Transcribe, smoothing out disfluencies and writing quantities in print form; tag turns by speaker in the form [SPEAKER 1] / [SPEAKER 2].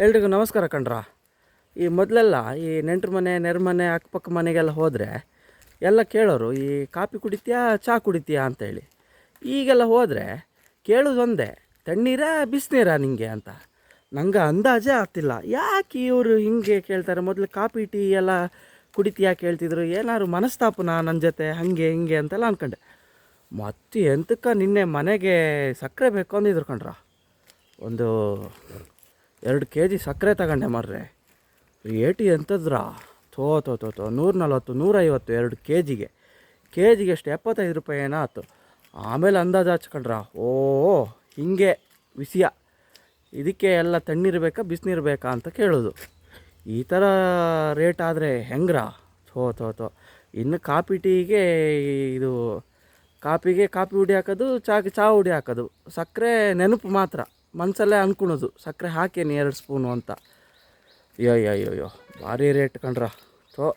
[SPEAKER 1] ಎಲ್ರಿಗೂ ನಮಸ್ಕಾರ ಕಣ್ರ. ಈ ಮೊದಲೆಲ್ಲ ಈ ನೆಂಟ್ರ ಮನೆ ನೆರ್ಮನೆ ಅಕ್ಕಪಕ್ಕ ಮನೆಗೆಲ್ಲ ಹೋದರೆ ಎಲ್ಲ ಕೇಳೋರು, ಈ ಕಾಫಿ ಕುಡಿತೀಯಾ ಚಹಾ ಕುಡಿತೀಯಾ ಅಂತೇಳಿ. ಈಗೆಲ್ಲ ಹೋದರೆ ಕೇಳೋದೊಂದೇ, ತಣ್ಣೀರಾ ಬಿಸಿನೀರಾ ನಿಂಗೆ ಅಂತ. ನಂಗೆ ಅಂದಾಜೇ ಆಗ್ತಿಲ್ಲ ಯಾಕೆ ಇವರು ಹಿಂಗೆ ಕೇಳ್ತಾರೆ. ಮೊದಲು ಕಾಫಿ ಟೀ ಎಲ್ಲ ಕುಡಿತೀಯಾ ಕೇಳ್ತಿದ್ರು, ಏನಾದ್ರು ಮನಸ್ತಾಪನ ನನ್ನ ಜೊತೆ ಹಾಗೆ ಹಿಂಗೆ ಅಂತೆಲ್ಲ ಅಂದ್ಕೊಂಡೆ. ಮತ್ತು ಎಂತಕ್ಕ ನಿನ್ನೆ ಮನೆಗೆ ಸಕ್ಕರೆ ಬೇಕು ಅಂದಿದ್ರು ಕಣ್ರ. ಒಂದು 2 kg ಸಕ್ಕರೆ ತಗೊಂಡೆ ಮಾರ್ರೆ. ರೇಟಿ ಎಂಥದ್ರಾ, ಥೋ 140 150 2 kgಗೆ ಎಷ್ಟು 75 ರೂಪಾಯಿ ಏನೋ ಆಯ್ತು. ಆಮೇಲೆ ಅಂದಾಜು ಹಚ್ಕೊಂಡ್ರ, ಹಿಂಗೆ ವಿಷಯ. ಇದಕ್ಕೆ ಎಲ್ಲ ತಣ್ಣೀರು ಬೇಕಾ ಬಿಸಿನೀರು ಬೇಕಾ ಅಂತ ಕೇಳೋದು. ಈ ಥರ ರೇಟ್ ಆದರೆ ಹೆಂಗ್ರಾ, ಥೋ. ಇನ್ನು ಕಾಫಿ ಟೀಗೆ ಇದು ಕಾಫಿ ಹುಡಿ ಹಾಕೋದು, ಚಹಾ ಹುಡಿ ಹಾಕೋದು, ಸಕ್ಕರೆ ನೆನಪು ಮಾತ್ರ ಮನಸಲ್ಲೇ ಅಂದ್ಕೊಳೋದು, ಸಕ್ಕರೆ ಹಾಕೇನಿ 2 ಸ್ಪೂನು ಅಂತ. ಅಯ್ಯೋ ಭಾರಿ ರೇಟ್ ಕಣ್ರ. ಥೋ.